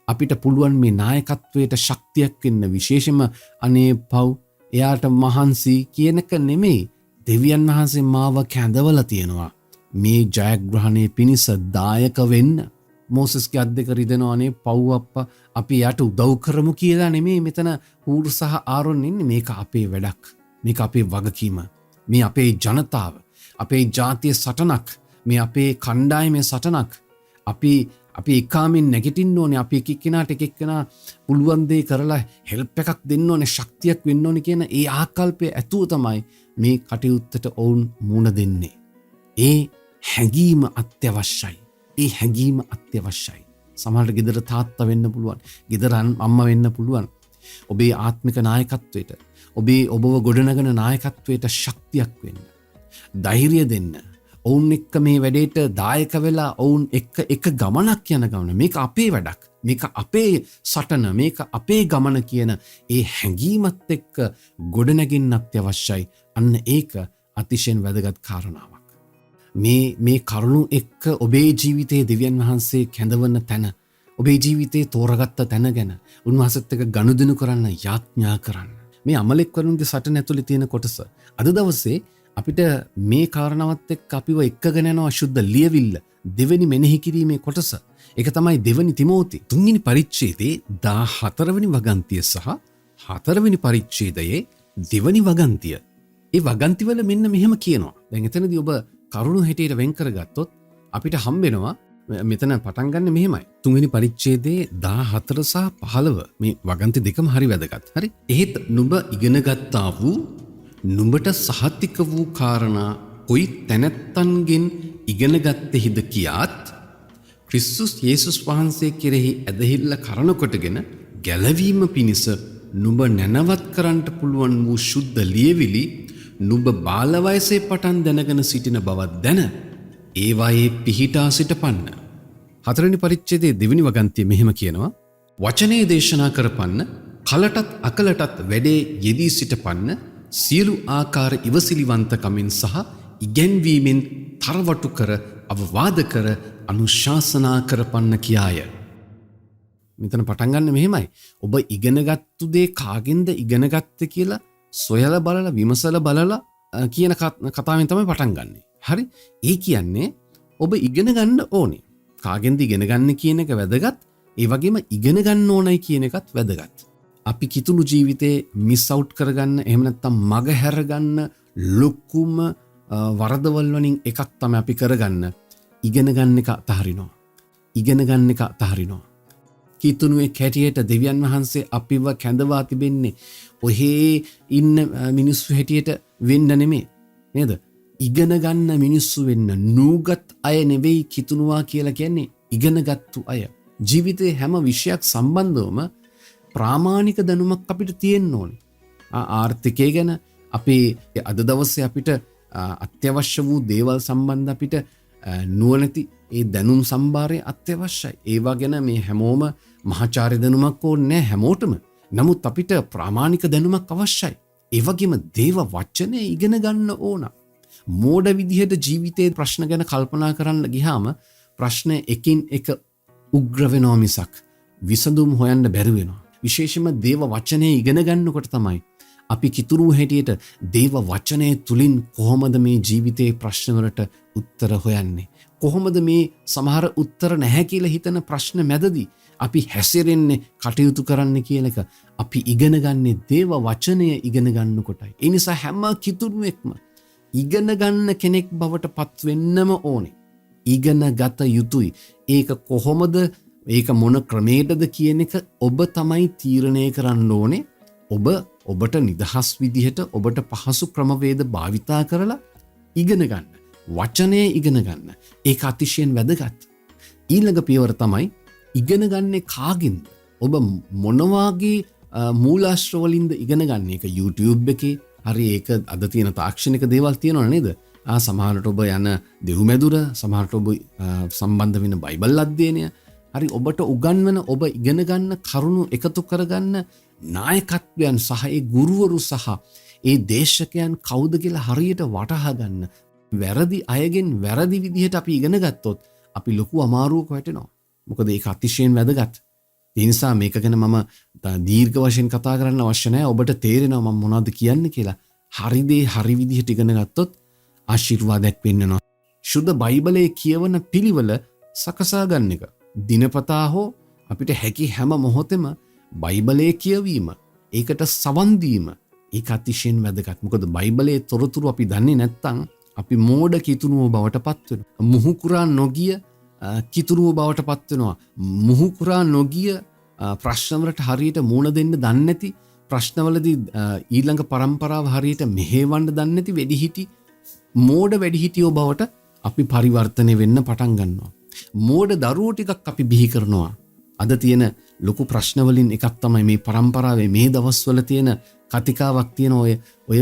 අපිට පුළුවන් මේ නායකත්වයට ශක්තියක් වෙන්න. විශේෂයෙන්ම අනේ පව් එයාට මහන්සි කියනක නෙමෙයි. දෙවියන් වහන්සේ මාව කැඳවලා තියෙනවා මේ ජයග්‍රහණය පිණිස දායක වෙන්න. මෝසස්ගේ අත් දෙක රිදෙනවානේ පව් අප්පා අපි යට උදව් කරමු කියලා නෙමෙයි මෙතන හූර් සහ ආරොන් ඉන්නේ. මේක අපේ වැඩක්. මේක අපේ වගකීම. මේ අපේ ජනතාව. අපේ ජාතිය සටනක්. මේ අපේ කණ්ඩායමේ සටනක්. අපි එකාමින් නැගිටින්න ඕනේ. අපි එක්කෙනාට එක්කෙනා පුළුවන් දේ කරලා හෙල්ප් එකක් දෙන්න ඕනේ, ශක්තියක් වෙන්න ඕනේ කියන ඒ ආකල්පය ඇතුව තමයි මේ කටයුත්තට ඔවුන් මුණ දෙන්නේ. ඒ හැඟීම අත්‍යවශ්‍යයි. ඒ හැඟීම අත්‍යවශ්‍යයි. සමහරට ගෙදර තාත්තා වෙන්න පුළුවන්. ගෙදර අම්මා වෙන්න පුළුවන්. ඔබේ ආත්මික නායකත්වයට, ඔබව ගොඩනගන නායකත්වයට ශක්තියක් වෙන්න. ධෛර්යය දෙන්න. ඔවුන් එක්ක මේ වැඩේට දායක වෙලා ඔවුන් එක ගමනක් යන ගමන. මේක අපේ වැඩක්. මේක අපේ සටන. මේක අපේ ගමන කියන ඒ හැඟීමත් එක්ක ගොඩනැගින්න අත්‍යවශ්‍යයි. අන්න ඒක අතිශයින් වැදගත් කාරණාවක්. මේ කරුණු එක්ක ඔබේ ජීවිතයේ දෙවියන් වහන්සේ කැඳවන තැන, ඔබේ ජීවිතයේ තෝරගත්ත තැන ගැන උන්වහන්සේත් එක්ක ගනුදෙනු කරන්න, යාඥා කරන්න. මේ අමලෙක් වරුන්ගේ සටන ඇතුලේ තියෙන කොටස. අද දවසේ අපිට මේ කාරණාවත් එක්ක අපිව එක්කගෙන යන අශුද්ධ ලියවිල්ල දෙවෙනි මෙනෙහි කිරීමේ කොටස. ඒක තමයි දෙවෙනි තිමෝති 3 වෙනි පරිච්ඡේදයේ 14 වෙනි වගන්තිය සහ 4 වෙනි පරිච්ඡේදයේ 2 වෙනි වගන්තිය. ඒ වගන්තිවල මෙන්න මෙහෙම කියනවා. දැන් එතනදී ඔබ කරුණු හැටියට වෙන් කරගත්තොත් අපිට හම්බෙනවා මෙතන පටන් ගන්න මෙහෙමයි. 3 වෙනි පරිච්ඡේදයේ 14 සහ 15 මේ වගන්ති දෙකම හරි වැදගත්. හරි. එහෙත් නුඹ ඉගෙන ගත්තා වූ නුඹට සහතික වූ කාරණා කොයි තැනැත්තන්ගෙන් ඉගෙන ගත්තෙහිද කියාත් ක්‍රිස්තුස් යේසුස් වහන්සේ කෙරෙහි ඇදහිල්ල කරන කොටගෙන ගැලවීම පිණිස නුඹ නැනවත් කරන්නට පුළුවන් වූ ශුද්ධ ලියවිලි නුඹ බාල වයසේ පටන් දැනගෙන සිටින බවක් දැන ඒවායේ පිහිටා සිටපන්න. 4 වෙනි පරිච්ඡේදයේ 2 වෙනි වගන්තිය මෙහෙම කියනවා. වචනේ දේශනා කරපන්න, කලටත් අකලටත් වැඩේ යෙදී සිටපන්න, සියලු ආකාර ඉවසිලිවන්තකමින් සහ ඉගැන්වීමෙන් තරවටු කර අවවාද කර අනුශාසනා කරපන්න කියාය. මෙතන පටන් ගන්න මෙහෙමයි. ඔබ ඉගෙනගත්තු දේ කාගෙන්ද ඉගෙනගත්තේ කියලා සොයලා බලලා විමසලා බලලා කියන කතාවෙන් තමයි පටන් ගන්නෙ. හරි? ඒ කියන්නේ ඔබ ඉගෙන ගන්න ඕනේ. කාගෙන්ද ඉගෙන ගන්න කියන එක වැදගත්. ඒ වගේම ඉගෙන ගන්න ඕනයි කියන එකත් වැදගත්. අපි කිතුණු ජීවිතේ මිස් අවුට් කරගන්න, එහෙම නැත්නම් මග හැරගන්න ලොකුම වරදවල් වලින් එකක් තමයි අපි කරගන්න ඉගෙන ගන්න එක අතහරිනවා. ඉගෙන ගන්න එක අතහරිනවා. කිතුණුවේ කැටියට දෙවියන් වහන්සේ අපිව කැඳවා තිබෙන්නේ ඔහේ ඉන්න මිනිස්සු හැටියට වෙන්න නෙමෙයි. නේද? ඉගෙන ගන්න මිනිස්සු වෙන්න. නූගත් අය නෙවෙයි කිතුණුවා කියලා කියන්නේ ඉගෙනගත්තු අය. ජීවිතේ හැම විෂයක් සම්බන්ධවම ප්‍රාමාණික දැනුමක් අපිට තියෙන්න ඕනේ. ආර්ථිකය ගැන අපේ අද දවසේ අපිට අත්‍යවශ්‍ය වූ දේවල් සම්බන්ධ අපිට නුවණැති ඒ දැනුම් සම්භාරය අත්‍යවශ්‍යයි. ඒවා ගැන මේ හැමෝම මහාචාර්ය දැනුමක් ඕනේ නැහැ හැමෝටම. නමුත් අපිට ප්‍රාමාණික දැනුමක් අවශ්‍යයි. ඒ වගේම දේව වචනේ ඉගෙන ගන්න ඕන. මෝඩ විදිහට ජීවිතේ ප්‍රශ්න ගැන කල්පනා කරන්න ගියාම ප්‍රශ්න එකින් එක උග්‍ර වෙනවා මිසක් විසඳුම් හොයන්න බැරි වෙනවා. විශේෂයෙන්ම දේව වචනේ ඉගෙන ගන්නකොට තමයි අපි කිතුණු හැටියට දේව වචනය තුලින් කොහොමද මේ ජීවිතේ ප්‍රශ්න වලට උත්තර හොයන්නේ? කොහොමද මේ සමහර උත්තර නැහැ කියලා හිතන ප්‍රශ්න මැදදී අපි හැසිරෙන්නේ, කටයුතු කරන්න කියන එක අපි ඉගෙන ගන්නේ දේව වචනය ඉගෙන ගන්නකොටයි. ඒ නිසා හැම කිතුණුවෙක්ම ඉගෙන ගන්න කෙනෙක් බවට පත් වෙන්නම ඕනේ. ඉගෙන ගත යුතුයි. ඒක කොහොමද, ඒක මොන ක්‍රමයකටද කියන එක ඔබ තමයි තීරණය කරන්න ඕනේ. ඔබට නිදහස් විදිහට ඔබට පහසු ක්‍රමවේද භාවිතා කරලා ඉගෙන ගන්න. වචනය ඉගෙන ගන්න. ඒක අතිශයින් වැදගත්. ඊළඟ පියවර තමයි ඉගෙන ගන්නේ කාගෙන්ද? ඔබ මොන වගේ මූලාශ්‍ර වලින්ද ඉගෙන ගන්න? ඒක YouTube එකේ හරි ඒක අද තියෙන තාක්ෂණික දේවල් තියෙනව නේද? සමහරට ඔබ යන දෙව්මැදුර, සමහරට ඔබ සම්බන්ධ වෙන බයිබල් අධ්‍යයනය, හරි ඔබට උගන්වන ඔබ ඉගෙන ගන්න කරුණු එකතු කරගන්න නායකත්වයන් සහ ඒ ගුරුවරු සහ ඒ දේශකයන් කවුද කියලා හරියට වටහා ගන්න. වැරදි අයගෙන් වැරදි විදිහට අපි ඉගෙන ගත්තොත් අපි ලොකු අමාරුවක වැටෙනවා. මොකද ඒක අතිශයින් වැදගත්. ඒ නිසා මේක ගැන මම දීර්ඝ වශයෙන් කතා කරන්න අවශ්‍ය නැහැ. ඔබට තේරෙනවා මම මොනවද කියන්නේ කියලා. හරි දේ හරි විදිහට ඉගෙන ගත්තොත් ආශිර්වාදයක් වෙන්නනවා. සුද්ධ බයිබලයේ කියවන පිළිවෙල සකසා ගන්න එක. දිනපතා හෝ අපිට හැකි හැම මොහොතෙම බයිබලයේ කියවීම, ඒකට සවන් දීම ඒක අතිශයින් වැදගත්. මොකද බයිබලයේ තොරතුරු අපි දන්නේ නැත්නම් අපි මෝඩ කිතුණුව බවට පත් වෙනවා. මුහුකුරා නොගිය කිතුණුව බවට පත් වෙනවා. මුහුකුරා නොගිය ප්‍රශ්නවලට හරියට මුහුණ දෙන්න දන්නේ නැති, ප්‍රශ්නවලදී ඊළඟ પરම්පරාව හරියට මෙහෙවන්න දන්නේ නැති වැඩිහිටි මෝඩ වැඩිහිටියෝ බවට අපි පරිවර්තනය වෙන්න පටන් ගන්නවා. මෝඩ දරුවෝ ටිකක් අපි බිහි කරනවා. අද තියෙන ලොකු ප්‍රශ්න වලින් එකක් තමයි මේ પરම්පරාවේ මේ දවස්වල තියෙන කතිකාවක් තියෙන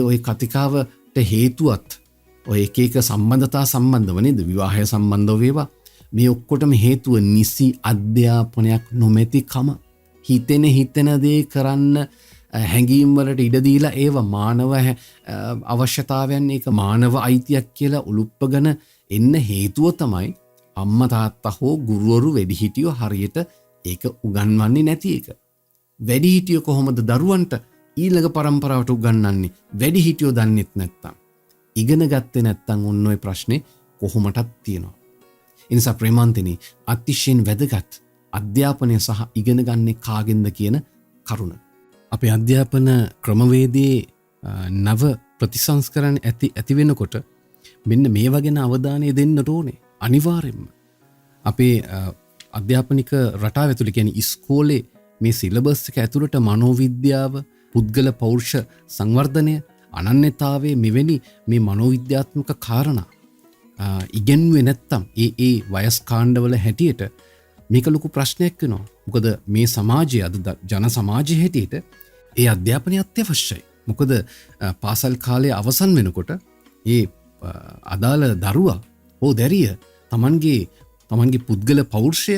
ඔය කතිකාවට හේතුවත් ඔය එක එක සම්බන්ධතා සම්බන්ධව නේද? විවාහය සම්බන්ධව වේවා. මේ ඔක්කොටම හේතුව නිසි අධ්‍යාපනයක් නොමැතිකම. හිතෙන දේ කරන්න හැඟීම් වලට ඉඩ දීලා ඒව මානව අවශ්‍යතාවයන්, ඒක මානව අයිතියක් කියලා උලුප්පගෙන එන්න හේතුව තමයි අම්මා තාත්තා හෝ ගුරුවරු වැඩිහිටියෝ හරියට ඒක උගන්වන්නේ නැති එක. වැඩිහිටියෝ කොහොමද දරුවන්ට ඊළඟ પરම්පරාවට උගන්වන්නේ? වැඩිහිටියෝ දන්නෙත් නැත්තම්, ඉගෙන ගත්තේ නැත්තම් ඔන්න ඔය ප්‍රශ්නේ කොහොමටත් තියෙනවා. ඒ නිසා ප්‍රේමාන්තනි, අතිශයින් වැදගත් අධ්‍යාපනය සහ ඉගෙන ගන්නේ කාගෙන්ද කියන කරුණ. අපේ අධ්‍යාපන ක්‍රමවේදයේ නව ප්‍රතිසංස්කරණ ඇති වෙනකොට මෙන්න මේවා ගැන අවධානය දෙන්නට ඕනේ අනිවාර්යෙන්ම. අපේ අධ්‍යාපනික රටාව ඇතුළේ කියන්නේ ඉස්කෝලේ මේ සිලබස් එක ඇතුළට මනෝවිද්‍යාව, පුද්ගල පෞරුෂ සංවර්ධනය, අනන්‍යතාවයේ මෙවැනි මේ මනෝවිද්‍යාත්මක කාරණා ඉගෙනුවේ නැත්තම් ඒ වයස් කාණ්ඩවල හැටියට මේක ලොකු ප්‍රශ්නයක් වෙනවා. මොකද මේ සමාජයේ අද ජන සමාජයේ හැටියට ඒ අධ්‍යාපනය අත්‍යවශ්‍යයි. මොකද පාසල් කාලය අවසන් වෙනකොට ඒ අදාළ දරුවා හෝ දැරිය තමන්ගේ පුද්ගල පෞරුෂය,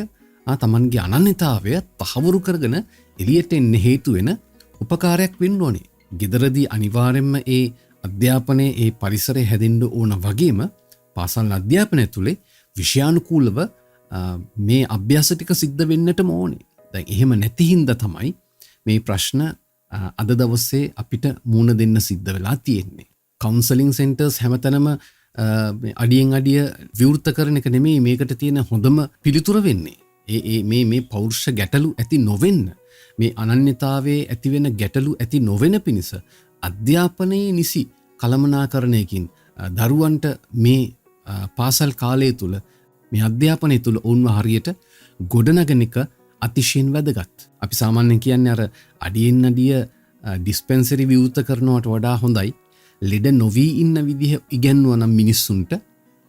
තමන්ගේ අනන්‍යතාවය තහවුරු කරගෙන එළියට එන්න හේතු වෙන උපකාරයක් වෙන්න ඕනේ. ගෙදරදී අනිවාර්යෙන්ම ඒ අධ්‍යාපනයේ ඒ පරිසරය හැදෙන්න ඕන වගේම පාසල් අධ්‍යාපනය තුලේ විෂයානුකූලව මේ අභ්‍යාස ටික සිද්ධ වෙන්නටම ඕනේ. දැන් එහෙම නැති හින්දා තමයි මේ ප්‍රශ්න අද දවසේ අපිට මුණ දෙන්න සිද්ධ වෙලා තියෙන්නේ. කවුන්සලින් සෙන්ටර්ස් හැමතැනම අඩියෙන් අඩිය විවෘත කරන එක නෙමෙයි මේකට තියෙන හොඳම පිළිතුර වෙන්නේ. මේ පෞරුෂ ගැටලු ඇති නොවෙන්න, මේ අනන්‍යතාවයේ ඇති වෙන ගැටලු ඇති නොවෙන පිණිස අධ්‍යාපනයේ නිසි කළමනාකරණයකින් දරුවන්ට මේ පාසල් කාලය තුල, මේ අධ්‍යාපනය තුල ඔවුන්ව හරියට ගොඩනගන එක අතිශයින් වැදගත්. අපි සාමාන්‍යයෙන් කියන්නේ අර අඩියෙන් අඩිය ඩිස්පෙන්සරි විවෘත කරනවට වඩා හොඳයි ලෙඩ නොවී ඉන්න විදිහ ඉගෙනුවා නම් මිනිස්සුන්ට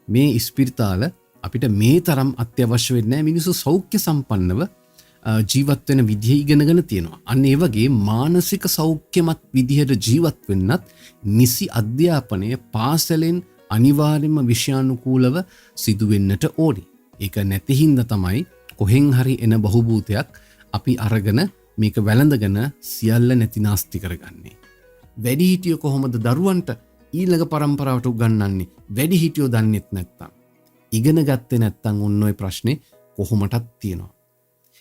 මේ ඉස්පිරිතාල අපිට මේ තරම් අත්‍යවශ්‍ය වෙන්නේ නැහැ. මිනිස්සු සෞඛ්‍ය සම්පන්නව ජීවත් වෙන විදිහ ඉගෙනගෙන තියෙනවා. අන්න ඒ වගේ මානසික සෞඛ්‍යමත් විදිහට ජීවත් වෙන්නත් නිසි අධ්‍යාපනය පාසලෙන් අනිවාර්යයෙන්ම විෂයානුකූලව සිදු වෙන්නට ඕනේ. ඒක නැති හින්දා තමයි කොහෙන් හරි එන බහුබූතයක් අපි අරගෙන මේක වැළඳගෙන සියල්ල නැතිනාස්ති කරගන්නේ. වැඩිහිටියෝ කොහොමද දරුවන්ට ඊළඟ પરම්පරාවට උගන්වන්නේ? වැඩිහිටියෝ දන්නෙත් නැත්තම්, ඉගෙන ගත්තේ නැත්තම් ඔන්න ඔය ප්‍රශ්නේ කොහොමටත් තියෙනවා.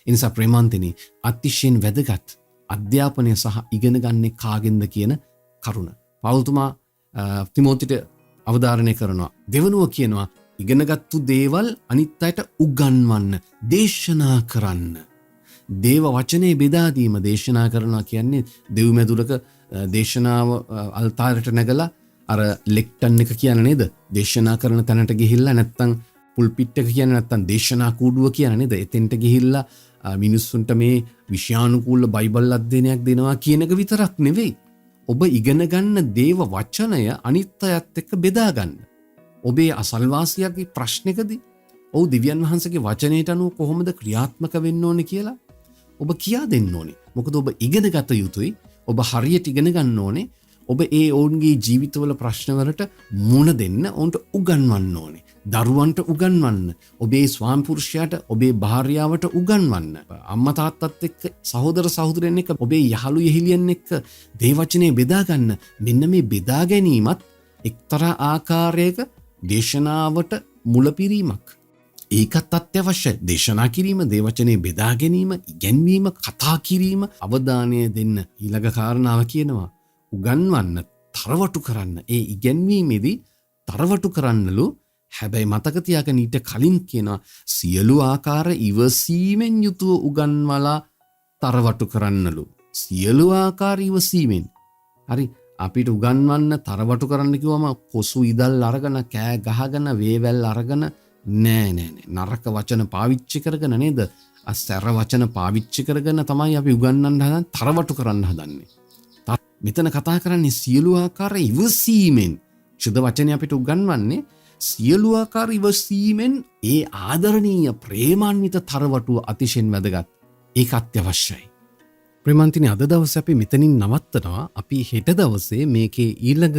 ඒ නිසා ප්‍රේමාන්තනි, අතිශයින් වැදගත් අධ්‍යාපනය සහ ඉගෙන ගන්නේ කාගෙන්ද කියන කරුණ. පෞල්තුමා තිමෝතිට අවධාරණය කරනවා. දෙවනුව කියනවා ඉගෙනගත්තු දේවල් අනිත් අයට උගන්වන්න, දේශනා කරන්න. දේව වචනේ බෙදා දීම. දේශනා කරනවා කියන්නේ දෙව් මැදුරක දේශනාව අල්තාරයට නැගලා අර ලෙක්ටන් එක කියන නේද? දේශනා කරන තැනට ගිහිල්ලා නැත්තම් පුල්පිට් එක කියන නැත්තම් දේශනා කූඩුව කියන නේද? එතෙන්ට ගිහිල්ලා මිනිස්සුන්ට මේ විෂයානුකූල බයිබල් අධ්‍යයනයක් දෙනවා කියන එක විතරක් නෙවෙයි. ඔබ ඉගෙන ගන්න දේව වචනය අනිත් අයත් එක්ක බෙදා ගන්න. ඔබේ අසල්වාසියාගේ ප්‍රශ්නකදී ඔව් දිව්‍යන් වහන්සේගේ වචනයට අනුව කොහොමද ක්‍රියාත්මක වෙන්න ඕනේ කියලා ඔබ කියා දෙන්න ඕනේ. මොකද ඔබ ඉගෙන ගත යුතුයි. ඔබ හරියට ඉගෙන ගන්න ඕනේ. ඔබ ඒ ඔවුන්ගේ ජීවිතවල ප්‍රශ්නවලට මුණ දෙන්න ඔවුන්ට උගන්වන්න ඕනේ. දරුවන්ට උගන්වන්න, ඔබේ ස්වාමි පුරුෂයාට, ඔබේ භාර්යාවට උගන්වන්න, අම්මා තාත්තත් එක්ක, සහෝදර සහෝදරයන් එක්ක, ඔබේ යහළු යෙහිලියන් එක්ක දේවචනේ බෙදා ගන්න. මෙන්න මේ බෙදා ගැනීමත් එක්තරා ආකාරයක දේශනාවට මුලපිරීමක්. ඒකත් අත්‍යවශ්‍යයි. දේශනා කිරීම, දේවචනේ බෙදා ගැනීම, ඉගැන්වීම, කතා කිරීම, අවධානය දෙන්න. ඊළඟ කාරණාව කියනවා උගන්වන්න, තරවටු කරන්න. ඒ ඉගැන්වීමේදී තරවටු කරන්නලු හැබැයි මතක තියාගන්න ඊට කලින් කියනවා සියලු ආකාර ඉවසීමෙන් යුතුව උගන්වලා තරවටු කරන්නලු. සියලු ආකාර ඉවසීමෙන්. හරි අපිට උගන්වන්න තරවටු කරන්න කිව්වම කොසු ඉදල් අරගෙන කෑ ගහගෙන වේවැල් අරගෙන නෑ නරක වචන පාවිච්චි කරගෙන නේද? අසර වචන පාවිච්චි කරගෙන තමයි අපි උගන්වන්න හදන්නේ, තරවටු කරන්න හදන්නේ. මෙතන කතා කරන්නේ සියලු ආකාර ඉවසීමෙන්. ශුද්ධ වචනේ අපිට උගන්වන්නේ සියලු ආකාර ඉවසීමෙන් ඒ ආදරණීය ප්‍රේමාන්විත තරවටුව අතිශයින් වැදගත්. ඒක අත්‍යවශ්‍යයි. ප්‍රේමන්තිනි අද දවසේ අපි මෙතනින් නවත්තනවා. අපි හෙට දවසේ මේකේ ඊළඟ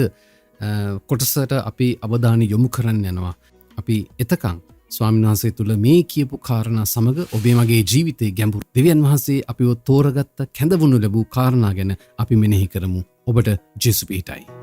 කොටසට අපි අවධානය යොමු කරන්න යනවා. අපි එතකන් ස්වාමීන් වහන්සේ තුළ මේ කියපු කාරණා සමග ඔබේ මගේ ජීවිතයේ ගැඹුරු දෙවියන් වහන්සේ අපිව තෝරගත්ත කැඳවනු ලැබූ කාරණා ගැන අපි මෙනෙහි කරමු. ඔබට ජේසු පිහිටයි.